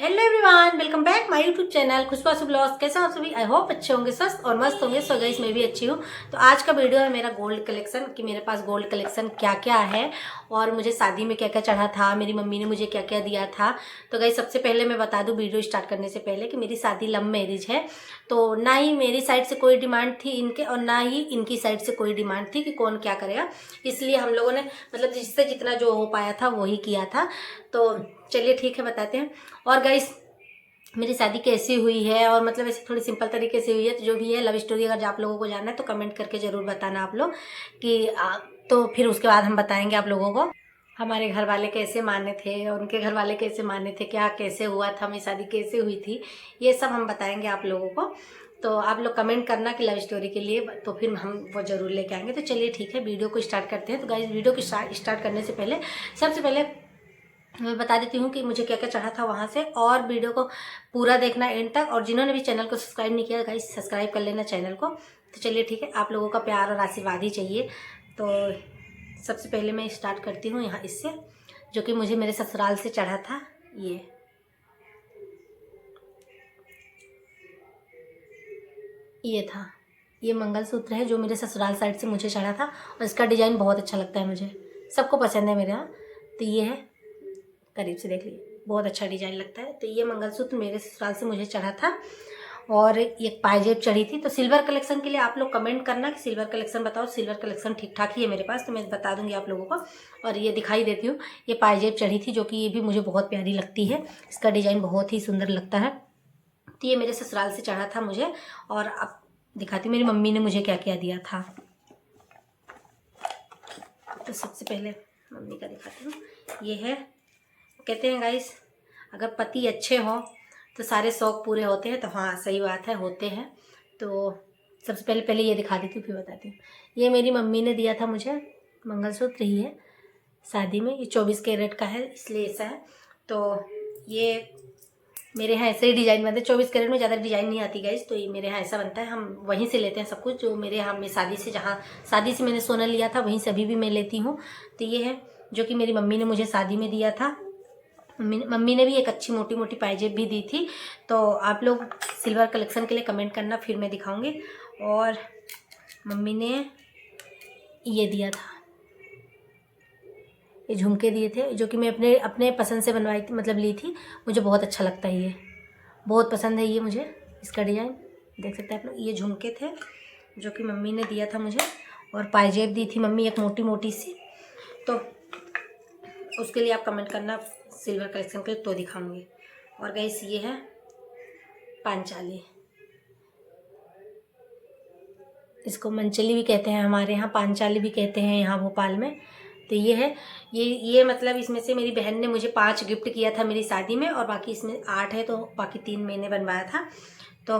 Hello everyone, welcome back my YouTube channel Khushboo blogs. कैसे हो आप सभी? आई होप अच्छे होंगे, स्वस्थ और मस्त होंगे। सो गाइस, मैं भी अच्छी हूँ। तो आज का वीडियो है मेरा गोल्ड कलेक्शन कि मेरे पास गोल्ड कलेक्शन क्या क्या है और मुझे शादी में क्या क्या चढ़ा था, मेरी मम्मी ने मुझे क्या क्या दिया था। तो गाइस, सबसे पहले मैं बता दूँ वीडियो स्टार्ट करने से पहले कि मेरी शादी लव मैरिज है। तो ना ही मेरी साइड से कोई डिमांड थी इनके और ना ही इनकी साइड से कोई डिमांड थी कि कौन क्या करेगा। इसलिए हम लोगों ने मतलब जिससे जितना जो हो पाया था वही किया था। तो चलिए ठीक है, बताते हैं। और गाइस, मेरी शादी कैसी हुई है और मतलब ऐसे थोड़ी सिंपल तरीके से हुई है। तो जो भी है लव स्टोरी अगर आप लोगों को जानना है तो कमेंट करके ज़रूर बताना आप लोग कि तो फिर उसके बाद हम बताएंगे आप लोगों को हमारे घर वाले कैसे माने थे और उनके घर वाले कैसे माने थे, क्या कैसे हुआ था, मेरी शादी कैसे हुई थी, ये सब हम बताएंगे आप लोगों को। तो आप लोग कमेंट करना कि लव स्टोरी के लिए, तो फिर हम वो ज़रूर लेके आएंगे। तो चलिए ठीक है, वीडियो को स्टार्ट करते हैं। तो गाइस, वीडियो को स्टार्ट करने से पहले सबसे पहले मैं बता देती हूँ कि मुझे क्या क्या चढ़ा था वहाँ से, और वीडियो को पूरा देखना एंड तक। और जिन्होंने भी चैनल को सब्सक्राइब नहीं किया गाइस, सब्सक्राइब कर लेना चैनल को। तो चलिए ठीक है, आप लोगों का प्यार और आशीर्वाद ही चाहिए। तो सबसे पहले मैं स्टार्ट करती हूँ यहाँ इससे, जो कि मुझे मेरे ससुराल से चढ़ा था। ये था, ये मंगलसूत्र है जो मेरे ससुराल साइड से मुझे चढ़ा था और इसका डिज़ाइन बहुत अच्छा लगता है मुझे, सबको पसंद है मेरे यहाँ। तो ये है, करीब से देख लीजिए, बहुत अच्छा डिजाइन लगता है। तो ये मंगलसूत्र मेरे ससुराल से मुझे चढ़ा था और एक पायजेब चढ़ी थी। तो सिल्वर कलेक्शन के लिए आप लोग कमेंट करना कि सिल्वर कलेक्शन बताओ। सिल्वर कलेक्शन ठीक ठाक ही है मेरे पास, तो मैं बता दूंगी आप लोगों को। और ये दिखाई देती हूँ, ये पायजेब चढ़ी थी जो कि ये भी मुझे बहुत प्यारी लगती है, इसका डिजाइन बहुत ही सुंदर लगता है। तो ये मेरे ससुराल से चढ़ा था मुझे। और अब दिखाती हूँ मेरी मम्मी ने मुझे क्या क्या दिया था। तो सबसे पहले मम्मी का दिखाती हूँ। ये है, कहते हैं गाइस, अगर पति अच्छे हों तो सारे शौक़ पूरे होते हैं। तो हाँ, सही बात है, होते हैं। तो सबसे पहले पहले ये दिखा देती हूँ फिर बताती हूँ। ये मेरी मम्मी ने दिया था मुझे, मंगलसूत्र ही है शादी में। ये 24 कैरेट का है, इसलिए ऐसा है। तो ये मेरे यहाँ ऐसे ही डिज़ाइन बनते हैं। 24 कैरेट में ज़्यादा डिज़ाइन नहीं आती गाइस, तो ये मेरे यहाँ ऐसा बनता है। हम वहीं से लेते हैं सब कुछ, जो मेरे यहाँ में शादी से, जहाँ शादी से मैंने सोना लिया था वहीं से अभी भी मैं लेती हूँ। तो ये है जो कि मेरी मम्मी ने मुझे शादी में दिया था। मम्मी ने भी एक अच्छी मोटी मोटी पायजेब भी दी थी। तो आप लोग सिल्वर कलेक्शन के लिए कमेंट करना, फिर मैं दिखाऊंगी। और मम्मी ने ये दिया था, ये झुमके दिए थे जो कि मैं अपने अपने पसंद से बनवाई थी, मतलब ली थी। मुझे बहुत अच्छा लगता है, ये बहुत पसंद है ये मुझे, इसका डिज़ाइन देख सकते हैं आप लोग। ये झुमके थे जो कि मम्मी ने दिया था मुझे, और पायजेब दी थी मम्मी एक मोटी मोटी सी। तो उसके लिए आप कमेंट करना सिल्वर कलेक्शन के लिए, तो दिखाऊंगी। और गाइस, ये है पांचाली, इसको मंचली भी कहते हैं हमारे यहाँ, पांचाली भी कहते हैं यहाँ भोपाल में। तो ये है, ये मतलब इसमें से मेरी बहन ने मुझे 5 गिफ्ट किया था मेरी शादी में, और बाकी इसमें 8 है, तो बाकी 3 मैंने बनवाया था। तो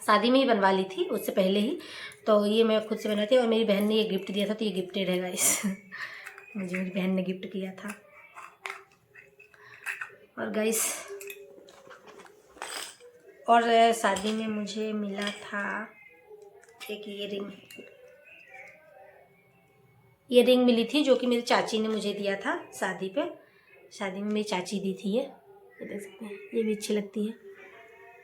शादी में ही बनवा ली थी, उससे पहले ही। तो ये मैं खुद से बनवाई थी और मेरी बहन ने ये गिफ्ट दिया था, तो ये गिफ्टेड है गाइस मुझे मेरी बहन ने गिफ्ट किया था। और गाइस, और शादी में मुझे मिला था एक ये रिंग मिली थी जो कि मेरी चाची ने मुझे दिया था शादी पे। शादी में मेरी चाची दी थी ये देख सकते हैं, ये भी अच्छी लगती है।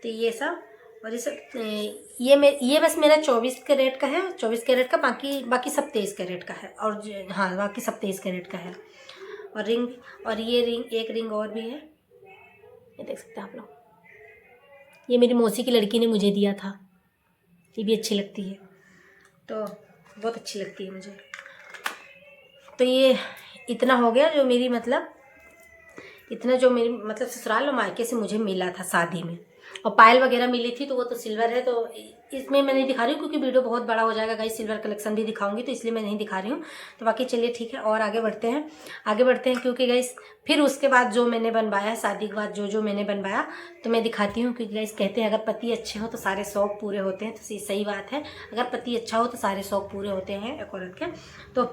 तो ये सब, और ये सब ये बस मेरा 24 कैरेट का है, 24 कैरेट का, बाकी सब 23 कैरेट का है। और हाँ, बाकी सब 23 कैरेट का है। और रिंग, और ये रिंग, एक रिंग और भी है, ये देख सकते हैं आप लोग। ये मेरी मौसी की लड़की ने मुझे दिया था, ये भी अच्छी लगती है, तो बहुत अच्छी लगती है मुझे। तो ये इतना हो गया जो मेरी मतलब, इतना जो मेरी मतलब ससुराल और मायके से मुझे मिला था शादी में। और पायल वगैरह मिली थी, तो वो तो सिल्वर है, तो इसमें मैं नहीं दिखा रही हूँ क्योंकि वीडियो बहुत बड़ा हो जाएगा गाइस। सिल्वर कलेक्शन भी दिखाऊंगी, तो इसलिए मैं नहीं दिखा रही हूँ। तो बाकी चलिए ठीक है, और आगे बढ़ते हैं क्योंकि गाइस फिर उसके बाद जो मैंने बनवाया शादी के बाद, जो मैंने बनवाया तो मैं दिखाती हूँ। क्योंकि गाइस कहते हैं अगर पति अच्छे हो तो सारे शौक पूरे होते हैं, तो सही बात है। अगर पति अच्छा हो तो सारे शौक पूरे होते हैं एक औरत के। तो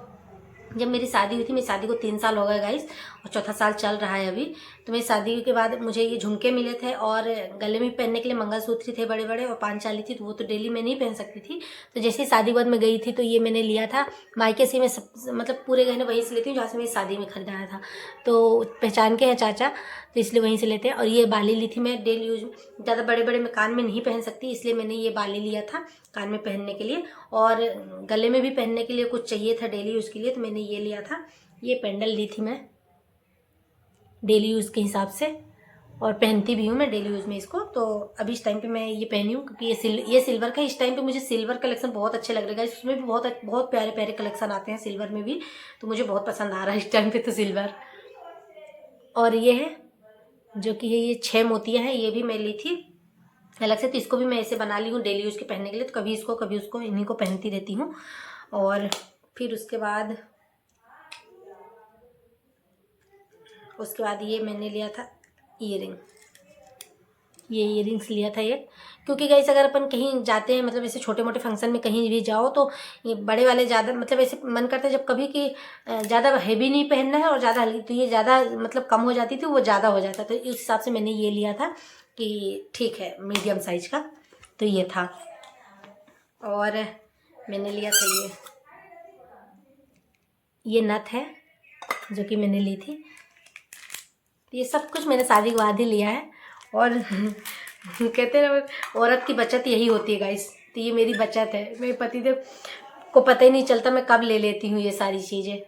जब मेरी शादी हुई थी, मेरी शादी को 3 साल हो गए गाइस, और चौथा साल चल रहा है अभी। तो मेरी शादी के बाद मुझे ये झुमके मिले थे और गले में पहनने के लिए मंगलसूत्र थे बड़े बड़े, और पांचाली थी, तो वो तो डेली मैं नहीं पहन सकती थी। तो जैसे ही शादी के बाद मैं गई थी तो ये मैंने लिया था। मायके से मैं सब मतलब पूरे गहने वहीं से लेती हूँ जहाँ से मेरी शादी में खरीदाया था। तो पहचान के हैं चाचा, तो इसलिए वहीं से लेते हैं। और ये बाली ली थी मैं डेली यूज, ज़्यादा बड़े बड़े मैं कान में नहीं पहन सकती, इसलिए मैंने ये बाली लिया था कान में पहनने के लिए, और गले में भी पहनने के लिए कुछ चाहिए था डेली यूज़ के लिए, तो मैंने ये लिया था। ये पेंडल ली थी मैं डेली यूज़ के हिसाब से, और पहनती भी हूँ मैं डेली यूज़ में इसको। तो अभी इस टाइम पे मैं ये पहनी हूँ क्योंकि ये सिल्वर का, इस टाइम पे मुझे सिल्वर कलेक्शन बहुत अच्छे लग रहे हैं। उसमें भी बहुत बहुत प्यारे प्यारे कलेक्शन आते हैं सिल्वर में भी, तो मुझे बहुत पसंद आ रहा है इस टाइम पे तो सिल्वर। और ये है जो कि है ये 6 मोतियाँ हैं, ये भी मैं ली थी अलग से, तो इसको भी मैं ऐसे बना ली हूँ डेली यूज़ के पहनने के लिए। तो कभी इसको कभी उसको, इन्हीं को पहनती रहती हूँ। और फिर उसके बाद ये मैंने लिया था ईयरिंग, ये ईयरिंग्स लिया था ये, क्योंकि गाइस अगर अपन कहीं जाते हैं मतलब ऐसे छोटे मोटे फंक्शन में कहीं भी जाओ तो ये बड़े वाले ज़्यादा मतलब ऐसे मन करता है जब कभी कि ज़्यादा हैवी नहीं पहनना है और ज़्यादा हल्की, तो ये ज़्यादा मतलब कम हो जाती थी, वो ज़्यादा हो जाता, तो इस हिसाब से मैंने ये लिया था कि ठीक है मीडियम साइज का, तो ये था। और मैंने लिया था ये नथ है जो कि मैंने ली थी। ये सब कुछ मैंने शादी के बाद ही लिया है। और कहते हैं ना औरत की बचत यही होती है गाइस, तो ये मेरी बचत है। मेरे पतिदेव को पता ही नहीं चलता मैं कब ले लेती हूँ ये सारी चीज़ें।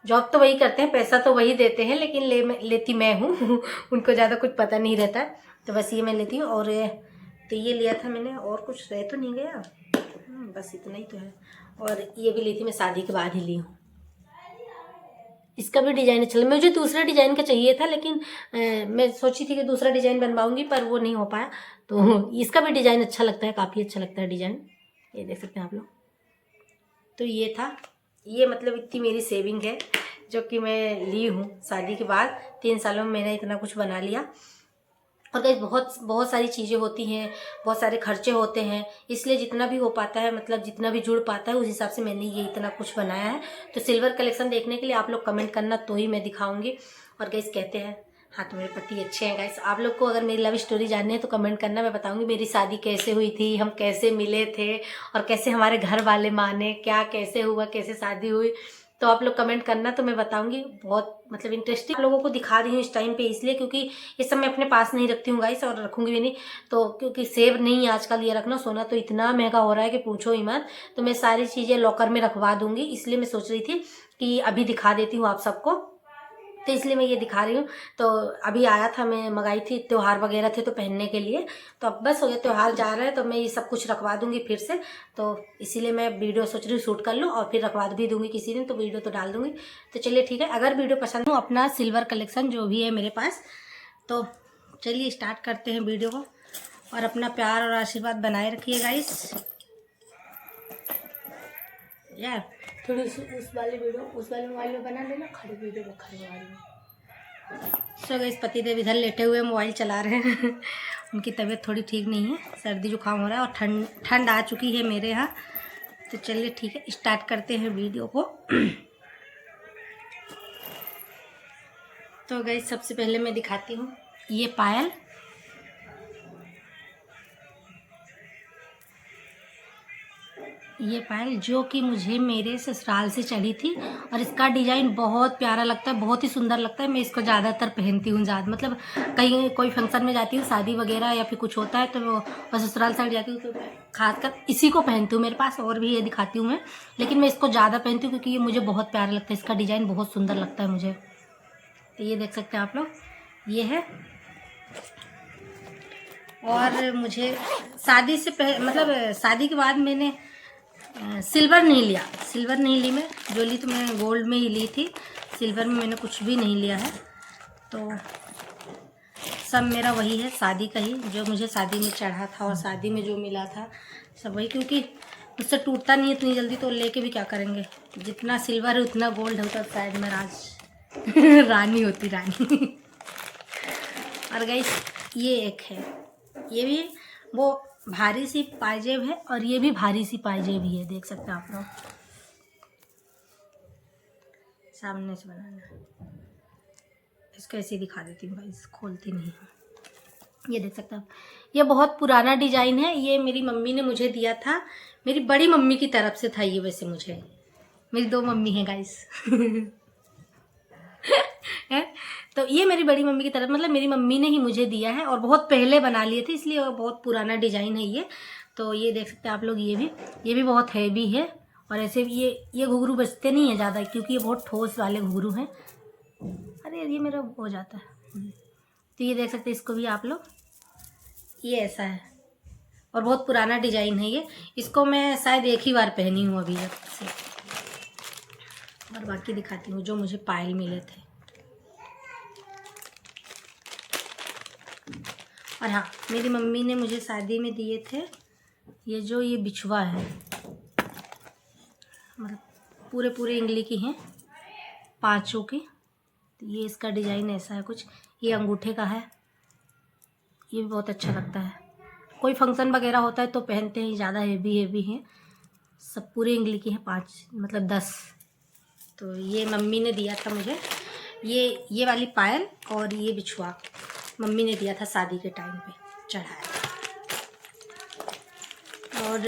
जॉब तो वही करते हैं, पैसा तो वही देते हैं, लेकिन लेती मैं हूँ उनको ज़्यादा कुछ पता नहीं रहता, तो बस ये मैं लेती हूँ। और तो ये लिया था मैंने, और कुछ रह तो नहीं गया, बस इतना ही तो है। और ये भी ली थी मैं शादी के बाद ही ली हूँ। इसका भी डिज़ाइन अच्छा लगा, मुझे दूसरे डिज़ाइन का चाहिए था, लेकिन मैं सोची थी कि दूसरा डिज़ाइन बनवाऊंगी पर वो नहीं हो पाया। तो इसका भी डिज़ाइन अच्छा लगता है, काफ़ी अच्छा लगता है डिज़ाइन, ये देख सकते हैं आप लोग। तो ये था, ये मतलब इतनी मेरी सेविंग है जो कि मैं ली हूँ शादी के बाद। 3 सालों में मैंने इतना कुछ बना लिया। और गाइस बहुत सारी चीज़ें होती हैं, बहुत सारे खर्चे होते हैं, इसलिए जितना भी हो पाता है मतलब जितना भी जुड़ पाता है उस हिसाब से मैंने ये इतना कुछ बनाया है। तो सिल्वर कलेक्शन देखने के लिए आप लोग कमेंट करना, तो ही मैं दिखाऊंगी। और गाइस कहते हैं हाँ तो मेरे पति अच्छे हैं गाइस। आप लोग को अगर मेरी लव स्टोरी जाननी है तो कमेंट करना, मैं बताऊंगी मेरी शादी कैसे हुई थी, हम कैसे मिले थे, और कैसे हमारे घर वाले माने, क्या कैसे हुआ, कैसे शादी हुई। तो आप लोग कमेंट करना, तो मैं बताऊंगी। बहुत मतलब इंटरेस्टिंग लोगों को दिखा रही हूँ इस टाइम पे, इसलिए क्योंकि ये सब मैं अपने पास नहीं रखती हूँ गाइस, और रखूंगी भी नहीं। तो क्योंकि सेव नहीं आजकल ये रखना, सोना तो इतना महंगा हो रहा है कि पूछो ही मत। तो मैं सारी चीज़ें लॉकर में रखवा दूंगी, इसलिए मैं सोच रही थी कि अभी दिखा देती हूँ आप सबको, तो इसलिए मैं ये दिखा रही हूँ। तो अभी आया था, मैं मंगाई थी, त्योहार वगैरह थे तो पहनने के लिए, तो अब बस हो गया, त्योहार जा रहा है तो मैं ये सब कुछ रखवा दूंगी फिर से। तो इसीलिए मैं वीडियो सोच रही हूँ शूट कर लूँ और फिर रखवा भी दूंगी किसी दिन, तो वीडियो तो डाल दूंगी। तो चलिए ठीक है, अगर वीडियो पसंद हो अपना सिल्वर कलेक्शन जो भी है मेरे पास, तो चलिए स्टार्ट करते हैं वीडियो को। और अपना प्यार और आशीर्वाद बनाए रखिए गाइस। यार थोड़ी उस वाली वीडियो उस वाले मोबाइल में बना लेना, खड़ी वीडियो में खड़ी मोबाइल में। सो गाइस पतिदेव इधर लेटे हुए मोबाइल चला रहे हैं उनकी तबीयत थोड़ी ठीक नहीं है, सर्दी जुकाम हो रहा है और ठंड आ चुकी है मेरे यहाँ। तो चलिए ठीक है, स्टार्ट करते हैं वीडियो को। तो गाइस सबसे पहले मैं दिखाती हूँ ये पायल, ये पायल जो कि मुझे मेरे ससुराल से चढ़ी थी, और इसका डिज़ाइन बहुत प्यारा लगता है, बहुत ही सुंदर लगता है। मैं इसको ज़्यादातर पहनती हूँ, ज़्यादा मतलब कहीं कोई फंक्शन में जाती हूँ, शादी वगैरह या फिर कुछ होता है तो वो ससुराल साइड जाती हूँ तो खासकर इसी को पहनती हूँ। मेरे पास और भी ये दिखाती हूँ मैं, लेकिन मैं इसको ज़्यादा पहनती हूँ क्योंकि ये मुझे बहुत प्यारा लगता है, इसका डिज़ाइन बहुत सुंदर लगता है मुझे। तो ये देख सकते हैं आप लोग, ये है। और मुझे शादी से मतलब शादी के बाद मैंने सिल्वर नहीं लिया, सिल्वर नहीं ली मैं, जो ली तो मैं गोल्ड में ही ली थी, सिल्वर में मैंने कुछ भी नहीं लिया है। तो सब मेरा वही है शादी का ही, जो मुझे शादी में चढ़ा था और शादी में जो मिला था सब वही, क्योंकि उससे टूटता नहीं इतनी जल्दी, तो लेके भी क्या करेंगे। जितना सिल्वर है उतना गोल्ड होता, शायद मैं रानी होती, रानी। और गाइस ये एक है, ये भी वो भारी सी पायजेब है, और ये भी भारी सी पायजेब ही है, देख सकते हैं आप लोग, सामने से बनाना। इसको ऐसे ही दिखा देती हूँ गाइस, खोलती नहीं हूँ। ये देख सकते हैं आप, ये बहुत पुराना डिज़ाइन है। ये मेरी मम्मी ने मुझे दिया था, मेरी बड़ी मम्मी की तरफ से था ये। वैसे मुझे, मेरी 2 मम्मी हैं गाइस तो ये मेरी बड़ी मम्मी की तरफ, मतलब मेरी मम्मी ने ही मुझे दिया है और बहुत पहले बना लिए थे, इसलिए बहुत पुराना डिज़ाइन है ये। तो ये देख सकते हैं आप लोग, ये भी बहुत हैवी है। और ऐसे भी ये घुंघरू बजते नहीं है ज़्यादा, क्योंकि ये बहुत ठोस वाले घुंघरू हैं। अरे ये मेरा हो जाता है। तो ये देख सकते हैं, इसको भी आप लोग, ये ऐसा है और बहुत पुराना डिज़ाइन है ये। इसको मैं शायद एक ही बार पहनी हूँ अभी जब से। और बाकी दिखाती हूँ जो मुझे पायल मिले थे। और हाँ, मेरी मम्मी ने मुझे शादी में दिए थे ये बिछुआ है, मतलब पूरे इंगली की हैं, 5 की। तो ये इसका डिज़ाइन ऐसा है कुछ, ये अंगूठे का है। ये भी बहुत अच्छा लगता है, कोई फंक्शन वगैरह होता है तो पहनते हैं। ज़्यादा हेवी हैं, सब पूरे इंगली की हैं, 5 मतलब 10। तो ये मम्मी ने दिया था मुझे, ये वाली पायल और ये बिछुआ मम्मी ने दिया था शादी के टाइम पे चढ़ाया। और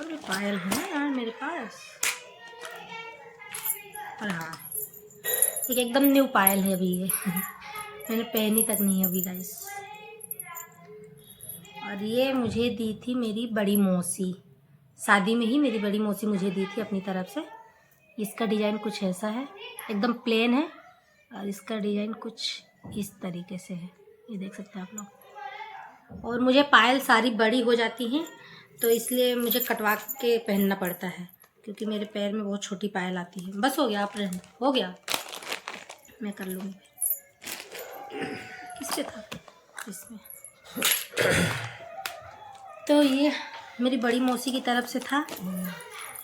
भी पायल है ना यार मेरे पास। और हाँ, एकदम न्यू पायल है अभी ये मैंने पहनी तक नहीं है अभी गाइस। और ये मुझे दी थी मेरी बड़ी मौसी, शादी में ही मेरी बड़ी मौसी मुझे दी थी अपनी तरफ से। इसका डिज़ाइन कुछ ऐसा है, एकदम प्लेन है, और इसका डिज़ाइन कुछ इस तरीके से है, ये देख सकते हैं आप लोग। और मुझे पायल सारी बड़ी हो जाती हैं, तो इसलिए मुझे कटवा के पहनना पड़ता है, क्योंकि मेरे पैर में बहुत छोटी पायल आती है। बस हो गया, आप रहने, हो गया, मैं कर लूँगी। किससे था इसमें? तो ये मेरी बड़ी मौसी की तरफ से था,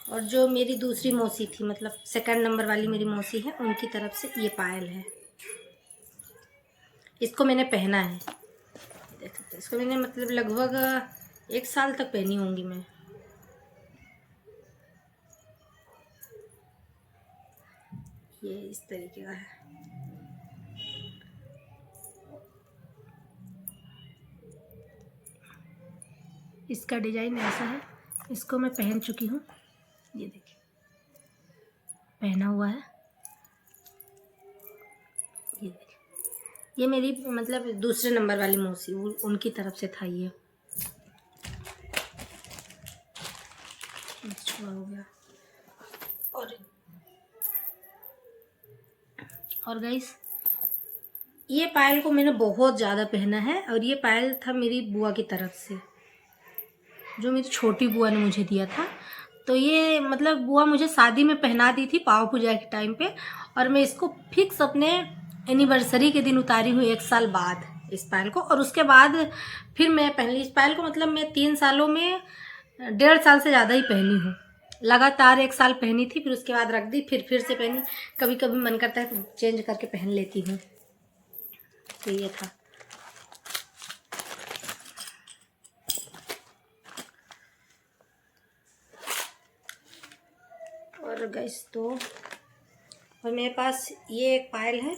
और जो मेरी दूसरी मौसी थी, मतलब सेकंड नंबर वाली मेरी मौसी है, उनकी तरफ से ये पायल है। इसको मैंने पहना है, देख सकते हैं। इसको मैंने मतलब लगभग 1 साल तक पहनी होंगी मैं। ये इस तरीके का है। इसका डिज़ाइन ऐसा है, इसको मैं पहन चुकी हूँ, ये देखिए पहना हुआ है। ये देखिए, ये मेरी मतलब दूसरे नंबर वाली मौसी, उनकी तरफ से था ये। छुआ हो गया। और गाइस, ये पायल को मैंने बहुत ज़्यादा पहना है, और ये पायल था मेरी बुआ की तरफ से, जो मेरी छोटी बुआ ने मुझे दिया था। तो ये मतलब बुआ मुझे शादी में पहना दी थी पाव पूजा के टाइम पे, और मैं इसको फिक्स अपने एनिवर्सरी के दिन उतारी हूँ 1 साल बाद इस पायल को। और उसके बाद फिर मैं पहन ली इस पायल को, मतलब मैं 3 सालों में 1.5 साल से ज़्यादा ही पहनी हूँ। लगातार 1 साल पहनी थी, फिर उसके बाद रख दी, फिर से पहनी। कभी कभी मन करता है तो चेंज करके पहन लेती हूँ। तो ये था। और गाइस, तो और मेरे पास ये एक पायल है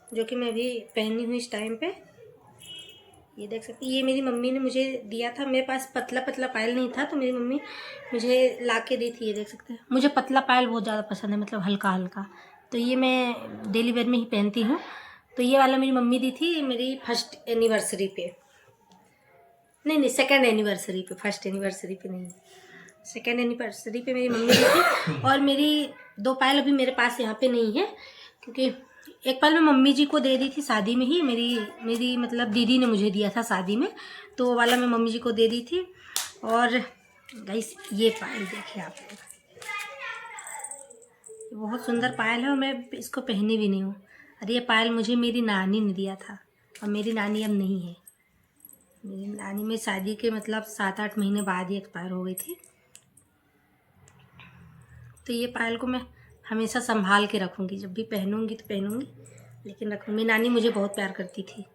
जो कि मैं भी पहनी हूँ इस टाइम पे। ये देख सकते हैं, ये मेरी मम्मी ने मुझे दिया था। मेरे पास पतला पतला पायल नहीं था, तो मेरी मम्मी मुझे ला के दी थी। ये देख सकते हैं, मुझे पतला पायल बहुत ज़्यादा पसंद है, मतलब हल्का हल्का। तो ये मैं डेली वेयर में ही पहनती हूँ। तो ये वाला मेरी मम्मी दी थी मेरी फर्स्ट एनिवर्सरी पे, नहीं सेकंड एनिवर्सरी पे, फर्स्ट एनिवर्सरी पे नहीं, सेकेंड एनिवर्सरी पे मेरी मम्मी दी थी। और मेरी 2 पायल अभी मेरे पास यहाँ पे नहीं है, क्योंकि एक पायल मैं मम्मी जी को दे दी थी शादी में ही, मेरी मतलब दीदी ने मुझे दिया था शादी में, तो वो वाला मैं मम्मी जी को दे दी थी। और गाइस, ये पायल देखिए आप लोग, बहुत सुंदर पायल है, और मैं इसको पहनी भी नहीं हूँ। और ये पायल मुझे मेरी नानी ने दिया था, और मेरी नानी अब नहीं है। मेरी नानी में शादी के मतलब 7-8 महीने बाद ही एक्सपायर हो गई थी। तो ये पायल को मैं हमेशा संभाल के रखूँगी, जब भी पहनूँगी तो पहनूँगी, लेकिन रखूँगी। नानी मुझे बहुत प्यार करती थी,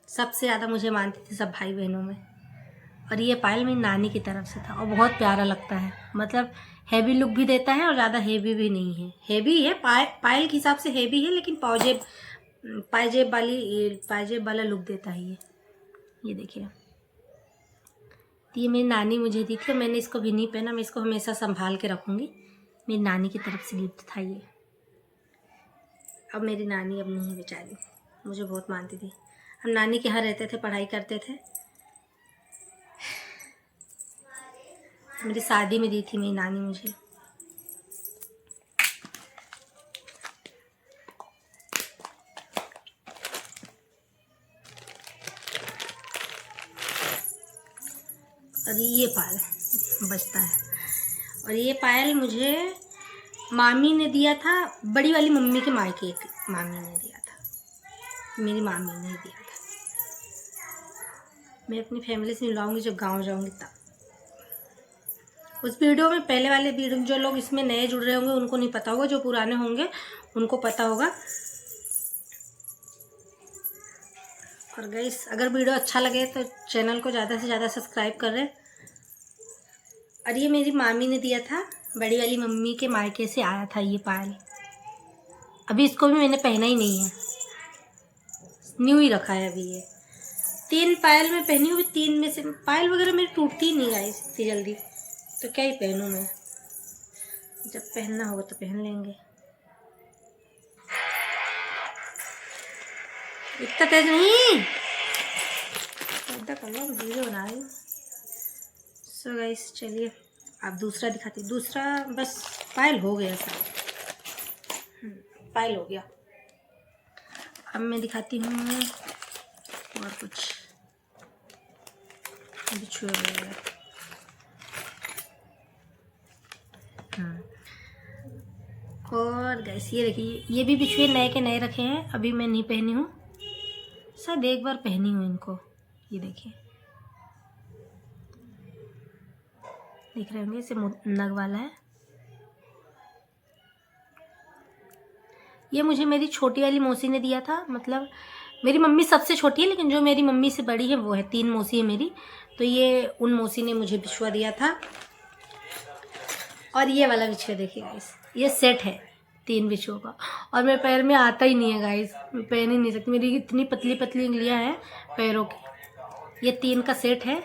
सबसे ज़्यादा मुझे मानती थी सब भाई बहनों में। और ये पायल मेरी नानी की तरफ से था, और बहुत प्यारा लगता है, मतलब हैवी लुक भी देता है और ज़्यादा हैवी भी नहीं है। हैवी है, पायल के हिसाब से हैवी है, लेकिन पाजेब वाला लुक देता है ये देखिए। तो ये मेरी नानी मुझे दी थी, मैंने इसको भी नहीं पहना, मैं इसको हमेशा संभाल के रखूँगी। मेरी नानी की तरफ से गिफ्ट था ये। अब मेरी नानी अब नहीं है बेचारी, मुझे बहुत मानती थी। हम नानी के यहाँ रहते थे, पढ़ाई करते थे। मेरी शादी में दी थी मेरी नानी मुझे। और ये पायल बचता है, और ये पायल मुझे मामी ने दिया था, बड़ी वाली मम्मी के मायके की मामी ने दिया था, मेरी मामी ने दिया था। मैं अपनी फैमिली से मिलवाऊंगी जब गांव जाऊंगी तब। उस वीडियो में, पहले वाले वीडियो, जो लोग इसमें नए जुड़ रहे होंगे उनको नहीं पता होगा, जो पुराने होंगे उनको पता होगा। और गाइस, अगर वीडियो अच्छा लगे तो चैनल को ज़्यादा से ज़्यादा सब्सक्राइब कर रहे। और ये मेरी मामी ने दिया था, बड़ी वाली मम्मी के मायके से आया था ये पायल। अभी इसको भी मैंने पहना ही नहीं है, न्यू ही रखा है अभी। ये 3 पायल मैं पहनी हूँ, 3 में से पायल वगैरह मेरी टूटती ही नहीं गाइस इतनी जल्दी, तो क्या ही पहनूँ मैं। जब पहनना होगा तो पहन लेंगे। इतना तेज नहीं, इतना कर लो, वीडियो बना रही हूँ। सो गाइस चलिए आप दूसरा दिखाते। दूसरा बस पायल हो गया सर, पायल हो गया। अब मैं दिखाती हूँ और कुछ बिछुए वगैरह। और गाइस ये देखिए, ये भी बिछुए नए के नए रखे हैं, अभी मैं नहीं पहनी हूँ, शायद एक बार पहनी हूँ इनको। ये देखिए, दिख रहे होंगे, इसे नग वाला है। ये मुझे मेरी छोटी वाली मौसी ने दिया था, मतलब मेरी मम्मी सबसे छोटी है, लेकिन जो मेरी मम्मी से बड़ी है वो है, 3 मौसी है मेरी, तो ये उन मौसी ने मुझे बिछुआ दिया था। और ये वाला बिछुआ देखिए गाइस, ये सेट है 3 बिछुओं का, और मेरे पैर में आता ही नहीं है गाइस, मैं पहन ही नहीं सकती, मेरी इतनी पतली पतली उंगलियां हैं पैरों की। ये 3 का सेट है।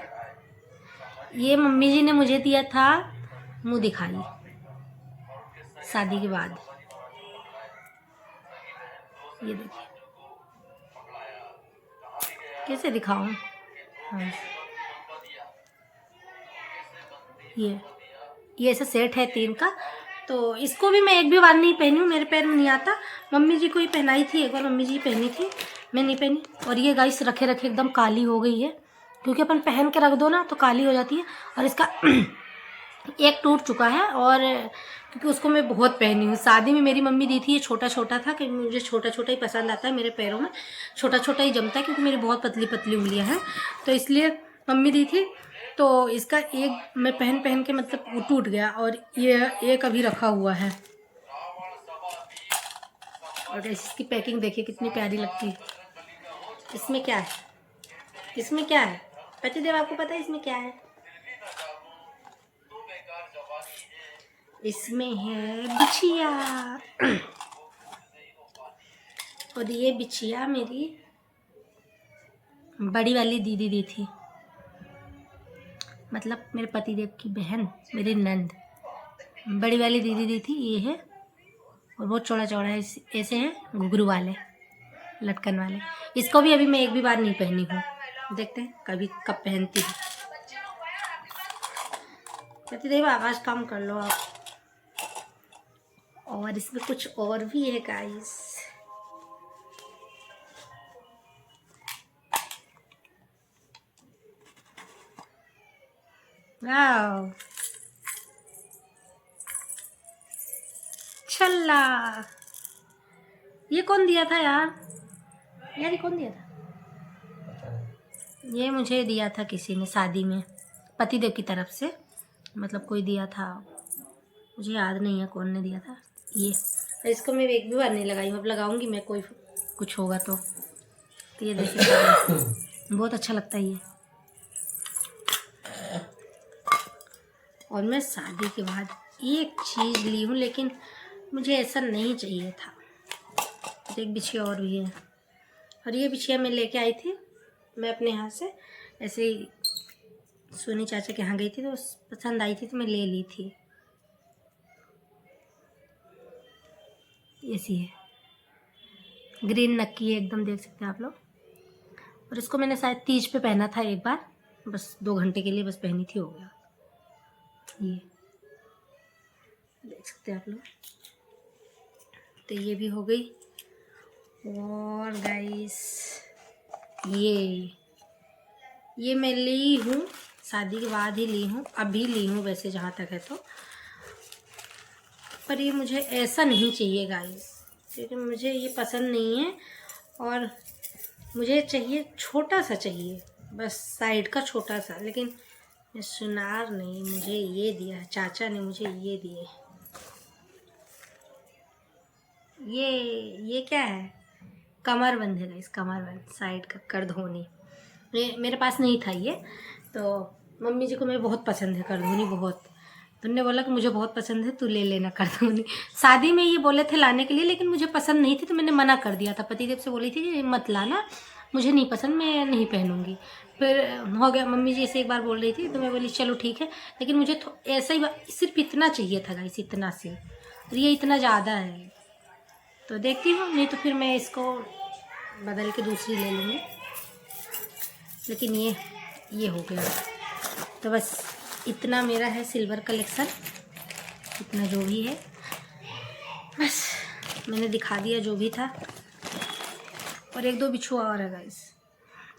ये मम्मी जी ने मुझे दिया था मुँह दिखाई, शादी के बाद। ये देखिए कैसे दिखाऊं। हाँ, ये ऐसा सेट है 3 का। तो इसको भी मैं एक भी बार नहीं पहनी हूँ, मेरे पैर में नहीं आता। मम्मी जी को ही पहनाई थी एक बार, मम्मी जी पहनी थी, मैं नहीं पहनी। और ये गाइस रखे रखे एकदम काली हो गई है, क्योंकि अपन पहन के रख दो ना तो काली हो जाती है। और इसका एक टूट चुका है, और क्योंकि उसको मैं बहुत पहनी हूँ। शादी में मेरी मम्मी दी थी, ये छोटा छोटा था, कि मुझे छोटा छोटा ही पसंद आता है, मेरे पैरों में छोटा छोटा ही जमता है, क्योंकि मेरी बहुत पतली पतली उंगलियाँ हैं, तो इसलिए मम्मी दी थी। तो इसका एक मैं पहन पहन के मतलब वो टूट गया, और ये एक अभी रखा हुआ है। और इसकी पैकिंग देखिए कितनी प्यारी लगती है। इसमें क्या है, इसमें क्या है पतिदेव, आपको पता है इसमें क्या है? इसमें है बिछिया। और ये बिछिया मेरी बड़ी वाली दीदी दी थी, मतलब मेरे पतिदेव की बहन, मेरी नंद, बड़ी वाली दीदी दी थी। ये है, और बहुत चौड़ा चौड़ा है, ऐसे हैं घुघरू वाले, लटकन वाले। इसको भी अभी मैं एक भी बार नहीं पहनी हूँ, देखते हैं कभी कब पहनती हूँ। पतिदेव आवाज़ कम कर लो आप। और इसमें कुछ और भी है गाइस, वाव, छल्ला। ये कौन दिया था यार, ये कौन दिया था? ये मुझे दिया था किसी ने शादी में, पतिदेव की तरफ से, मतलब कोई दिया था, मुझे याद नहीं है कौन ने दिया था ये। इसको मैं एक भी बार नहीं लगाई हूँ, अब लगाऊंगी मैं, कोई कुछ होगा तो ये देखिए बहुत अच्छा लगता है ये। और मैं शादी के बाद एक चीज़ ली हूँ, लेकिन मुझे ऐसा नहीं चाहिए था। तो एक बिछिया और भी है, और ये बिछिया मैं लेके आई थी, मैं अपने यहाँ से ऐसे ही सोनी चाचा के यहाँ गई थी तो पसंद आई थी तो मैं ले ली थी। ऐसी है, ग्रीन नक्की है एकदम, देख सकते हैं आप लोग। और इसको मैंने शायद तीज पे पहना था एक बार, बस 2 घंटे के लिए बस पहनी थी, हो गया। ये देख सकते हैं आप लोग। तो ये भी हो गई। और गाइस ये मैं ली हूँ शादी के बाद ही ली हूँ, अभी ली हूँ वैसे जहाँ तक है तो, पर ये मुझे ऐसा नहीं चाहिए गाइस, क्योंकि मुझे ये पसंद नहीं है। और मुझे चाहिए छोटा सा चाहिए, बस साइड का छोटा सा, लेकिन सुनार नहीं, मुझे ये दिया चाचा ने, मुझे ये दिए। ये क्या है? कमरबंद है गाइस, कमरबंद साइड का करधोनी। मेरे पास नहीं था ये, तो मम्मी जी को मैं बहुत पसंद है करधोनी, बहुत। तो उन्होंने बोला कि मुझे बहुत पसंद है, तू ले लेना करधोनी। शादी में ये बोले थे लाने के लिए, लेकिन मुझे पसंद नहीं थी तो मैंने मना कर दिया था। पतिदेव से बोली थी कि मत लाना, मुझे नहीं पसंद, मैं नहीं पहनूंगी। फिर हो गया, मम्मी जी ऐसे एक बार बोल रही थी तो मैं बोली चलो ठीक है, लेकिन मुझे ऐसा ही सिर्फ इतना चाहिए था गाइस, इतना से, और ये इतना ज़्यादा है। तो देखती हूँ, नहीं तो फिर मैं इसको बदल के दूसरी ले लूँगी। लेकिन ये हो गया। तो बस इतना मेरा है सिल्वर कलेक्शन, इतना जो भी है बस मैंने दिखा दिया जो भी था। और 1-2 बिछुआ और है गाइस,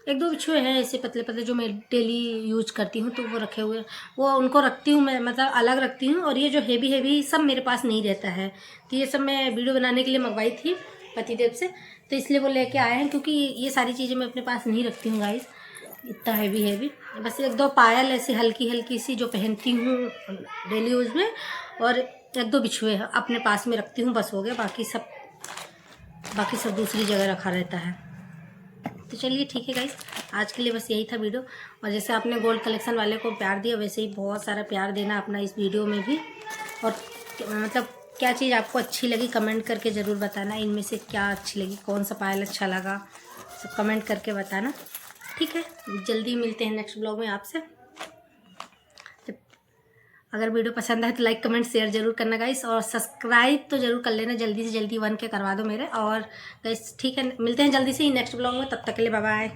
1-2 बिछुए हैं ऐसे पतले पतले जो मैं डेली यूज करती हूँ, तो वो रखे हुए, वो उनको रखती हूँ मैं, मतलब अलग रखती हूँ। और ये जो हेवी हेवी सब मेरे पास नहीं रहता है, तो ये सब मैं वीडियो बनाने के लिए मंगवाई थी पतिदेव से, तो इसलिए वो लेके आए हैं, क्योंकि ये सारी चीज़ें मैं अपने पास नहीं रखती हूँ गाइस, इतना हेवी। बस 1-2 पायल ऐसी हल्की हल्की सी जो पहनती हूँ डेली यूज़ में, और 1-2 बिछुए अपने पास में रखती हूँ, बस हो गया। बाकी सब दूसरी जगह रखा रहता है। तो चलिए ठीक है गाइस, आज के लिए बस यही था वीडियो। और जैसे आपने गोल्ड कलेक्शन वाले को प्यार दिया, वैसे ही बहुत सारा प्यार देना अपना इस वीडियो में भी। और मतलब क्या चीज़ आपको अच्छी लगी कमेंट करके ज़रूर बताना, इनमें से क्या अच्छी लगी, कौन सा पायल अच्छा लगा, सब कमेंट करके बताना, ठीक है। जल्दी मिलते हैं नेक्स्ट ब्लॉग में आपसे। अगर वीडियो पसंद आए तो लाइक कमेंट शेयर जरूर करना गाइस, और सब्सक्राइब तो जरूर कर लेना, जल्दी से जल्दी 1K करवा दो मेरे। और गाइस ठीक है, मिलते हैं जल्दी से ही नेक्स्ट ब्लॉग में, तब तक के लिए बाय बाय।